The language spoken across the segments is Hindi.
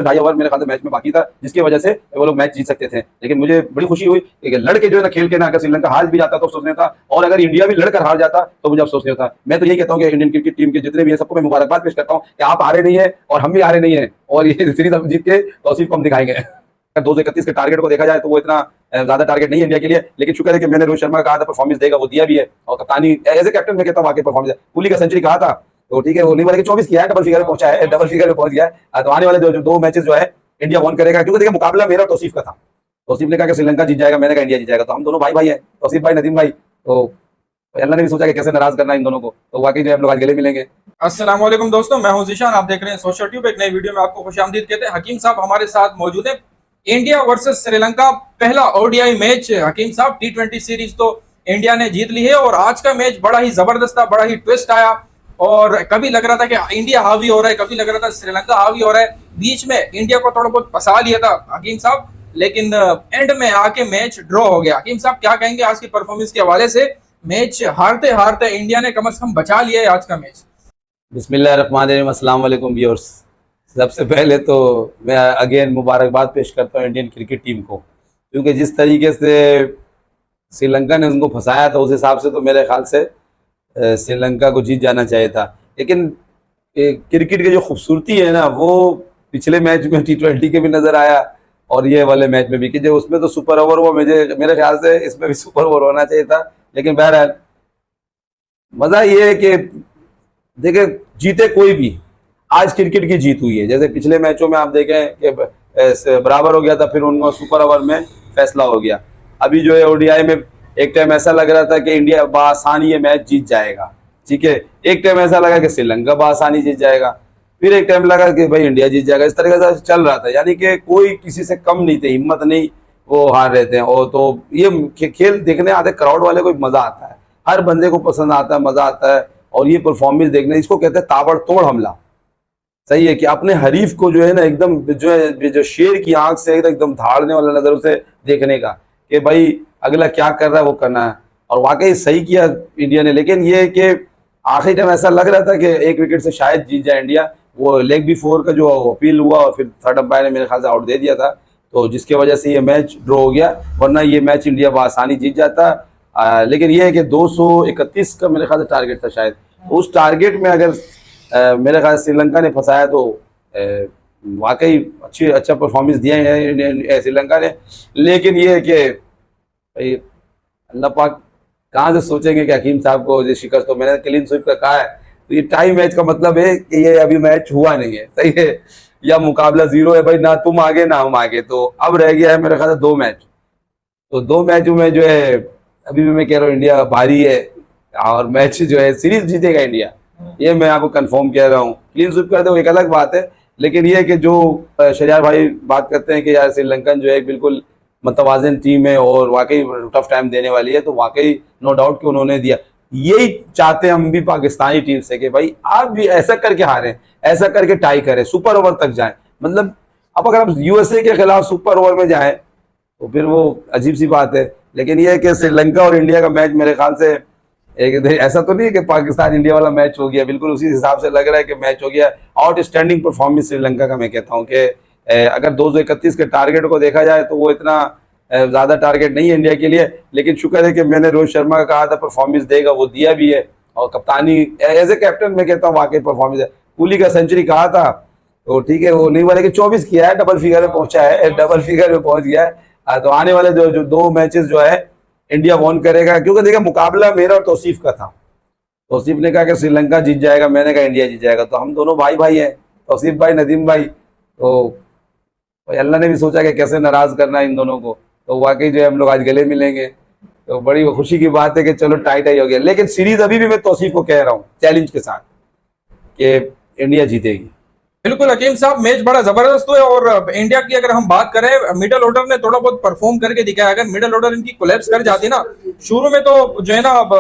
ढाई ओवर मेरे ख्याल से मैच में बाकी था, जिसकी वजह से वो लोग मैच जीत सकते थे। लेकिन मुझे बड़ी खुशी हुई कि लड़के जो है ना खेल के ना, अगर श्रीलंका हार भी जाता तो अफसोस नहीं था, और अगर इंडिया भी लड़कर हार जाता तो मुझे अफसोस नहीं होता। मैं तो यही कहता हूँ कि इंडियन क्रिकेट टीम के जितने भी है सबको मैं मुबारकबाद पेश करता हूँ कि आप हारे नहीं है और हम भी हारे नहीं है, और ये सीरीज हम जीत के तौसीफ को हम दिखाएंगे। 231 के टारगेट को देखा जाए तो वो इतना ज्यादा टारगेट नहीं है इंडिया के लिए, लेकिन शुक्र है कि मैंने रोहित शर्मा का कहा था परफॉर्मेंस देगा, वो दिया भी है, और कप्तानी एज ए कैप्टन मैं कहता हूँ वाकई परफॉर्मेंस है। कोहली का सेंचुरी कहा था तो ठीक है, वो नहीं बोले कि 24 किया है, डबल फिगर में पहुंचा है, डबल फिगर में पहुंच गया है। तो आने वाले जो दो मैचेस जो है इंडिया वन करेगा, क्योंकि देखिए मुकाबला मेरा तौसीफ का था। तौसीफ ने कहा कि श्रीलंका जीत जाएगा, मैंने कहा इंडिया जीत जाएगा, तो हम दोनों भाई भाई हैं, तौसीफ भाई नदीम भाई। तो अल्लाह ने भी सोचा कि कैसे नाराज करना इन दोनों को, तो वाकई जो हम लोग आज गले मिलेंगे। अस्सलाम वालेकुम दोस्तों, मैं हूं ज़ीशान, आप देख रहे हैं सोशल ट्यूब। एक नई वीडियो में आपको खुशामदीद कहते हैं। हकीम साहब हमारे साथ मौजूद है। इंडिया वर्सेस श्रीलंका पहला ओडीआई मैच। हकीम साहब T20 सीरीज तो इंडिया ने जीत ली है, और आज का मैच बड़ा ही जबरदस्त था, बड़ा ही ट्विस्ट आया, और कभी लग रहा था कि इंडिया हावी हो रहा है, कभी लग रहा था श्रीलंका हावी हो रहा है। बीच में इंडिया को थोड़ा बहुत फंसा लिया था हकीम साहब, लेकिन एंड में आके मैच ड्रॉ हो गया। हकीम साहब क्या कहेंगे आज की परफॉर्मेंस के हवाले से? मैच हारते हारते इंडिया ने कम से कम बचा लिया है आज का मैच। बिस्मिल्लाहिर्रहमानिर्रहीम, अस्सलाम वालेकुम व्यूअर्स। सबसे पहले तो मैं अगेन मुबारकबाद पेश करता हूँ इंडियन क्रिकेट टीम को, क्योंकि जिस तरीके से श्रीलंका ने उनको फंसाया था उस हिसाब से तो मेरे ख्याल से श्रीलंका को जीत जाना चाहिए था। लेकिन क्रिकेट की जो खूबसूरती है ना, वो पिछले मैच में T20 के भी नज़र आया, और ये वाले मैच में भी, कि जो उसमें तो सुपर ओवर वो मेरे ख्याल से इसमें भी सुपर ओवर होना चाहिए था। लेकिन बहरहाल मज़ा ये है कि देखे जीते कोई भी, आज क्रिकेट की जीत हुई है। जैसे पिछले मैचों में आप देखें कि बराबर हो गया था, फिर उनको सुपर ओवर में फैसला हो गया। अभी जो है ओडीआई में एक टाइम ऐसा लग रहा था कि इंडिया बआसानी ये मैच जीत जाएगा, ठीक है। एक टाइम ऐसा लगा कि श्रीलंका बआसानी जीत जाएगा, फिर एक टाइम लगा कि भाई इंडिया जीत जाएगा। इस तरीके से चल रहा था, यानी कि कोई किसी से कम नहीं थे, हिम्मत नहीं वो हार रहे थे। और तो ये खेल देखने आते क्राउड वाले को मजा आता है, हर बंदे को पसंद आता है, मजा आता है। और ये परफॉर्मेंस देखने, इसको कहते हैं ताबड़तोड़ हमला। सही है कि अपने हरीफ को जो है ना एकदम जो है जो शेर की आंख से एकदम धाड़ने वाला नजर से देखने का, कि भाई अगला क्या कर रहा है वो करना है। और वाकई सही किया इंडिया ने। लेकिन ये कि आखिरी टाइम ऐसा लग रहा था कि एक विकेट से शायद जीत जाए इंडिया। वो लेग बिफोर का जो अपील हुआ, और फिर थर्ड अंपायर ने मेरे ख्याल से आउट दे दिया था, तो जिसकी वजह से ये मैच ड्रॉ हो गया, वरना ये मैच इंडिया बआसानी जीत जाता। लेकिन ये है कि 231 का मेरे ख्याल से टारगेट था शायद, उस टारगेट में अगर मेरे ख्याल श्रीलंका ने फंसाया तो वाकई अच्छा परफॉर्मेंस दिया है श्रीलंका ने। लेकिन ये है कि अल्लाह पाक कहाँ से सोचेंगे कि हकीम साहब को ये शिकस्त। तो मैंने क्लीन स्वीप का कहा है, तो ये टाई मैच का मतलब है कि ये अभी मैच हुआ नहीं है, सही है, या मुकाबला 0 है भाई, ना तुम आगे ना हम आगे। तो अब रह गया है मेरे ख्याल से 2 मैच, तो 2 मैचों में जो है अभी भी मैं कह रहा हूँ इंडिया भारी है, और मैच जो है सीरीज जीतेगा इंडिया, ये मैं आपको कंफर्म कह रहा हूँ। क्लीन स्वीप कर दो एक अलग बात है, लेकिन ये कि जो शरियार भाई बात करते हैं कि यार श्रीलंकन जो है बिल्कुल मतवाजन टीम है और वाकई टफ टाइम देने वाली है, तो वाकई नो डाउट कि उन्होंने दिया। यही चाहते हैं हम भी पाकिस्तानी टीम से कि भाई आप भी ऐसा करके हारें, ऐसा करके टाई करें, सुपर ओवर तक जाएं। मतलब अब अगर हम यूएसए के खिलाफ सुपर ओवर में जाएं तो फिर वो अजीब सी बात है। लेकिन यह है कि श्रीलंका और इंडिया का मैच मेरे ख्याल से एक ऐसा तो नहीं है कि पाकिस्तान इंडिया वाला मैच हो गया, बिल्कुल उसी हिसाब से लग रहा है कि मैच हो गया। आउटस्टैंडिंग परफॉर्मेंस श्रीलंका का मैं कहता हूँ कि अगर 231 के टारगेट को देखा जाए तो वो इतना ज़्यादा टारगेट नहीं है इंडिया के लिए। लेकिन शुक्र है कि मैंने रोहित शर्मा का कहा था परफॉर्मेंस देगा, वो दिया भी है, और कप्तानी एज ए कैप्टन मैं कहता हूँ वाकई परफॉर्मेंस है। कोहली का सेंचुरी कहा था तो ठीक है, वो नहीं बोले कि 24 किया है, डबल फिगर में पहुंचा है, डबल फिगर में पहुंच गया है। तो आने वाले जो 2 मैचेस जो है इंडिया वन करेगा, क्योंकि देखिए मुकाबला मेरा और तौसीफ का था। तौसीफ ने कहा कि श्रीलंका जीत जाएगा, मैंने कहा इंडिया जीत जाएगा, तो हम दोनों भाई भाई हैं, तौसीफ भाई नदीम भाई। तो अल्लाह ने भी सोचा कि कैसे नाराज करना इन दोनों को, तो वाकई जो है हम लोग आज गले मिलेंगे। तो बड़ी खुशी की बात है कि चलो टाई टाई हो गया। लेकिन सीरीज अभी भी मैं तौसीफ को कह रहा हूँ चैलेंज के साथ कि इंडिया जीतेगी। बिल्कुल हकीम साहब, मैच बड़ा जबरदस्त हुआ, और इंडिया की अगर हम बात करें, मिडिल ऑर्डर ने थोड़ा बहुत परफॉर्म करके दिखाया। अगर मिडिल ऑर्डर इनकी कोलैप्स कर जाती ना शुरू में, तो जो है ना अब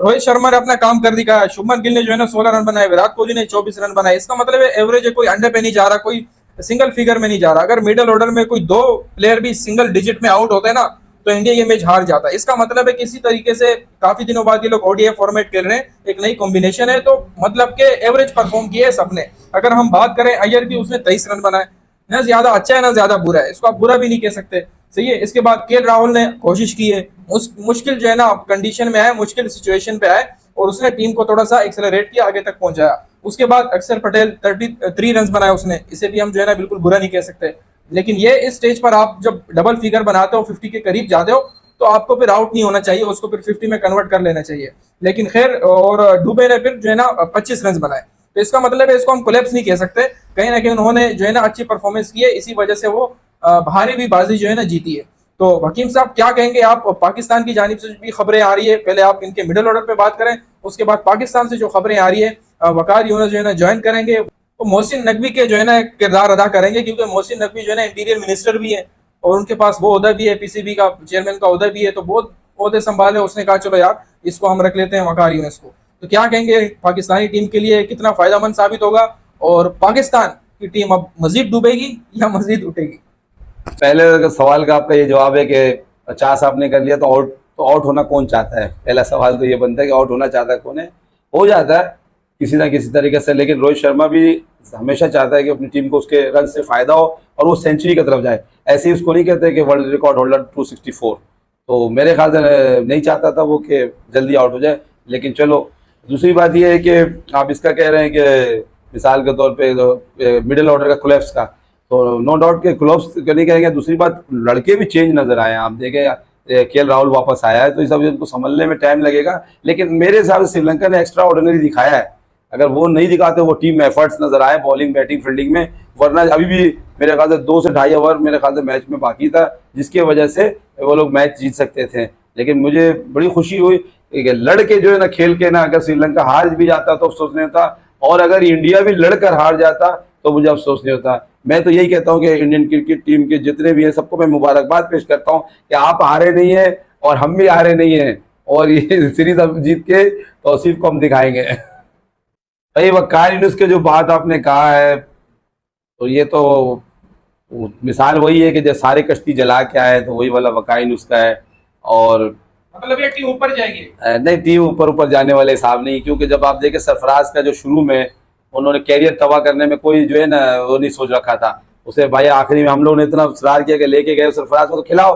रोहित शर्मा ने अपना काम कर दिखाया, शुभमन गिल ने जो है ना 16 रन बनाए, विराट कोहली ने 24 रन बनाए। इसका मतलब है एवरेज है, कोई अंडर पे नहीं जा रहा, कोई सिंगल फिगर में नहीं जा रहा। अगर मिडिल ऑर्डर में कोई 2 प्लेयर भी सिंगल डिजिट में आउट होते हैं ना, तो इंडिया ये मैच हार जाता है। इसका मतलब है कि इसी तरीके से काफी दिनों बाद ये लोग ओडीआई फॉर्मेट खेल रहे हैं, एक नई कॉम्बिनेशन है, तो मतलब के एवरेज परफॉर्म किए सबने। अगर हम बात करें अय्यर की, उसने 23 रन बनाए, ना ज्यादा अच्छा है ना ज्यादा बुरा है, इसको आप बुरा भी नहीं कह सकते, सही है। इसके बाद के राहुल ने कोशिश की है, उस मुश्किल जो है ना कंडीशन में है, मुश्किल सिचुएशन पे आए और उसने टीम को थोड़ा सा एक्सेलरेट किया, आगे तक पहुंचाया। उसके बाद अक्षर पटेल 33 रन बनाए उसने, इसे भी हम जो है ना बिल्कुल बुरा नहीं कह सकते। लेकिन ये इस स्टेज पर आप जब डबल फिगर बनाते हो, 50 के करीब जाते हो, तो आपको फिर आउट नहीं होना चाहिए, उसको फिर 50 में कन्वर्ट कर लेना चाहिए। लेकिन खैर, और डुबे ने फिर जो है ना 25 रन बनाए, तो इसका मतलब है इसको हम कोलैप्स नहीं कह सकते, कहीं ना कहीं उन्होंने जो है ना अच्छी परफॉर्मेंस की है, इसी वजह से वो भारी भी बाजी जो है ना जीती है। तो हकीम साहब क्या कहेंगे आप? पाकिस्तान की जानिब से भी खबरें आ रही है, पहले आप इनके मिडिल ऑर्डर पे बात करें, उसके बाद पाकिस्तान से जो खबरें आ रही है, वकार यूनुस जो है ना ज्वाइन करेंगे, तो मोहसिन नकवी के जो है ना किरदार अदा करेंगे, क्योंकि मोहसिन नकवी जो है ना इंटीरियर मिनिस्टर भी है और उनके पास वो ओहदा भी है, पीसीबी का चेयरमैन का ओहदा भी है, तो बहुत ओहदे संभाले। उसने कहा चलो यार इसको हम रख लेते हैं वकार यूनुस को। तो क्या कहेंगे, पाकिस्तानी टीम के लिए कितना फायदेमंद साबित होगा और पाकिस्तान की टीम अब मजीद डूबेगी या मजीद उठेगी? पहले सवाल का आपका ये जवाब है कि 50 आपने कर लिया तो आउट होना कौन चाहता है। पहला सवाल तो ये बनता है कि आउट होना चाहता है कौन है। हो जाता है किसी ना किसी तरीके से, लेकिन रोहित शर्मा भी हमेशा चाहता है कि अपनी टीम को उसके रन से फायदा हो और वो सेंचुरी की तरफ जाए। ऐसे ही उसको नहीं कहते कि वर्ल्ड रिकॉर्ड होल्डर 264, तो मेरे ख्याल से नहीं चाहता था वो कि जल्दी आउट हो जाए। लेकिन चलो, दूसरी बात ये है कि आप इसका कह रहे हैं कि मिसाल के तौर पे मिडिल ऑर्डर का कोलैप्स का, तो नो डाउट के कोलैप्स नहीं कहेंगे। दूसरी बात, लड़के भी चेंज नजर आए हैं, आप देखें केएल राहुल वापस आया है, तो इस सब उनको संभलने में टाइम लगेगा। लेकिन मेरे हिसाब से श्रीलंका ने एक्स्ट्रा ऑर्डिनरी दिखाया है। अगर वो नहीं दिखाते, वो टीम एफर्ट्स नजर आए बॉलिंग बैटिंग फील्डिंग में, वरना अभी भी मेरे ख्याल से 2 से ढाई ओवर मेरे ख्याल से मैच में बाकी था, जिसकी वजह से वो लोग मैच जीत सकते थे। लेकिन मुझे बड़ी खुशी हुई कि लड़के जो है ना खेल के ना, अगर श्रीलंका हार भी जाता तो अफसोस नहीं होता, और अगर इंडिया भी लड़कर हार जाता तो मुझे अफसोस नहीं होता। मैं तो यही कहता हूं कि इंडियन क्रिकेट टीम के जितने भी हैं सबको मैं मुबारकबाद पेश करता हूं कि आप हारे नहीं हैं और हम भी हारे नहीं हैं, और ये सीरीज अब जीत के तौसीफ को हम दिखाएंगे। भाई वकार यूनुस के जो बात आपने कहा है, तो ये तो मिसाल वही है कि जब सारे कश्ती जला के आए तो वही वाला वकार यूनुस का है। और मतलब ये टीम ऊपर जाएगी? नहीं, टीम ऊपर जाने वाले हिसाब नहीं, क्योंकि जब आप देखें सरफराज का जो शुरू में उन्होंने कैरियर तबाह करने में कोई जो है ना वो नहीं सोच रखा था, उसे भाई आखिरी में हम लोगों ने इतना इसरार किया कि लेके गए सरफराज को तो खिलाओ।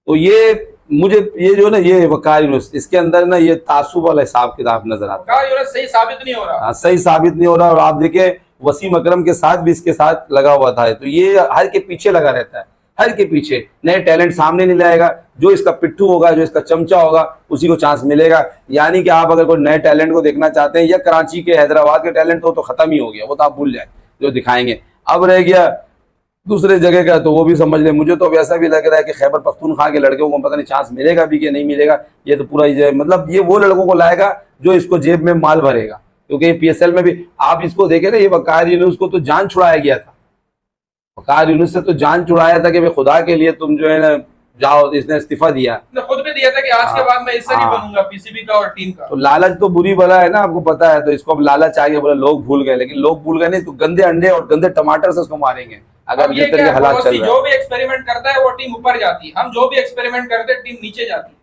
तो ये मुझे ये जो ना ये वकार यूनुस, इसके अंदर ना ये तासुब वाला हिसाब किताब नजर आता है। वकार यूनुस सही साबित नहीं हो रहा। सही साबित नहीं हो रहा। और आप देखें वसीम अकरम के साथ भी इसके साथ लगा हुआ था, तो ये हर के पीछे लगा रहता है, हर के पीछे नए टैलेंट सामने नहीं लाएगा। जो इसका पिट्ठू होगा, जो इसका चमचा होगा, उसी को चांस मिलेगा। यानी कि आप अगर कोई नए टैलेंट को देखना चाहते हैं, या कराची के हैदराबाद के टैलेंट हो तो खत्म ही हो गया, वो तो आप भूल जाए जो दिखाएंगे। अब रह गया दूसरे जगह का, तो वो भी समझ ले। मुझे तो वैसा भी लग रहा है कि खैबर पख्तूनख्वा के लड़कों को पता नहीं चांस मिलेगा भी कि नहीं मिलेगा। ये तो पूरा मतलब ये वो लड़कों को लाएगा जो इसको जेब में माल भरेगा, क्योंकि पीएसएल में भी आप इसको देखें ना, ये वकार यूनुस को तो जान छुड़ाया गया था। वकार यूनुस से तो जान छुड़ाया था कि भाई खुदा के लिए तुम जो है ना जाओ, इसने इस्तीफा दिया, खुद भी दिया था कि आज के बाद मैं इससे नहीं बनूंगा पीसीबी का और टीम का। तो लालच तो बुरी बला है ना, आपको पता है। तो इसको अब लालच आ गया, बोला लोग भूल गए, लेकिन लोग भूल गए नहीं, तो गंदे अंडे और गंदे टमाटर से उसको मारेंगे अगर जिस तरह के हालात चल रहे हैं। जो भी एक्सपेरिमेंट करता है वो टीम ऊपर जाती है, हम जो भी एक्सपेरिमेंट करते हैं टीम नीचे जाती है।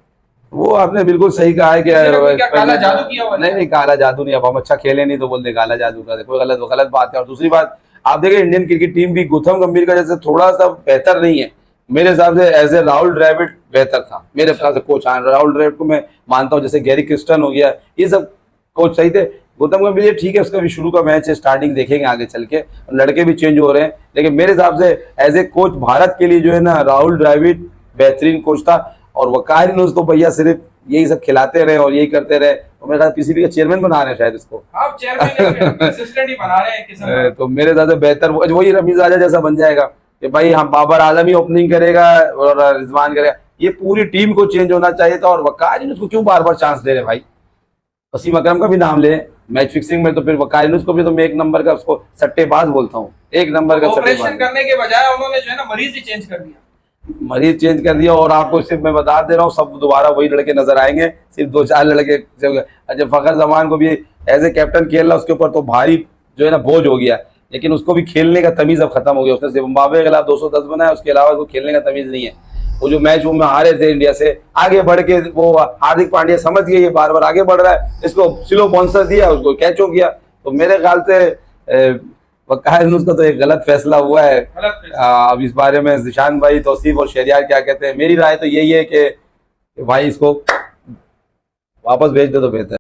वो आपने बिल्कुल सही कहा है कि काला जादू किया हुआ? नहीं, काला जादू नहीं। अब हम अच्छा खेले नहीं तो बोलते काला जादू का, कोई गलत बात है। और दूसरी बात, आप देखें इंडियन क्रिकेट टीम भी गौतम गंभीर का जैसे थोड़ा सा बेहतर नहीं है मेरे हिसाब से। एज ए राहुल द्रविड़ बेहतर था मेरे हिसाब से कोच। राहुल द्रविड़ को मैं मानता हूँ, जैसे गैरी क्रिस्टन हो गया, ये सब कोच सही थे। गौतम गंभीर ठीक है, उसका भी शुरू का मैच है, स्टार्टिंग देखेंगे आगे चल के, लड़के भी चेंज हो रहे हैं। लेकिन मेरे हिसाब से एज ए कोच भारत के लिए जो है ना, राहुल द्रविड़ बेहतरीन कोच था। और वकार यूनुस तो भैया सिर्फ यही सब खिलाते रहे और यही करते रहे, तो मेरे ख्याल पीसीबी का चेयरमैन बना रहे हैं शायद इसको। आप चेयरमैन असिस्टेंट ही बना रहे हैं किस्म में। तो मेरे हिसाब से बेहतर वही रमीज राजा जैसा बन जाएगा कि भाई हम बाबर आजम ही ओपनिंग करेगा और रिजवान करेगा। ये पूरी टीम को चेंज होना चाहिए था। और वकार यूनुस को क्यों बार बार चांस दे रहे भाई? वसीम अकरम का भी नाम ले मैच फिक्सिंग में, तो फिर वकार यूनुस को भी तो मैं एक नंबर का उसको सट्टेबाज बोलता हूँ, एक नंबर का सट्टेबाज करने के बजाय उन्होंने जो है ना मरीज ही चेंज कर दिया। मरीज चेंज कर दिया। और आपको सिर्फ मैं बता दे रहा हूँ, सब दोबारा वही लड़के नजर आएंगे, सिर्फ 2-4 लड़के। जब फखर जमान को भी एज ए कैप्टन खेलना, उसके ऊपर तो भारी जो है ना बोझ हो गया, लेकिन उसको भी खेलने का तमीज अब खत्म हो गया। उसने जिम्बाब्वे के खिलाफ 210 बनाया, उसके अलावा उसको खेलने का तमीज नहीं है। वो जो मैच वो में हारे थे इंडिया से, आगे बढ़ के वो हार्दिक पांड्या समझ गए ये बार बार आगे बढ़ रहा है, इसको स्लो बाउंसर दिया, उसको कैच हो गया। तो मेरे ख्याल से वकास यूनुस का तो एक गलत फैसला हुआ है। गलत फैसला। अब इस बारे में जिशान भाई, तौसीफ और शहरियार क्या कहते हैं? मेरी राय तो यही है कि भाई इसको वापस भेज दे तो बेहतर है।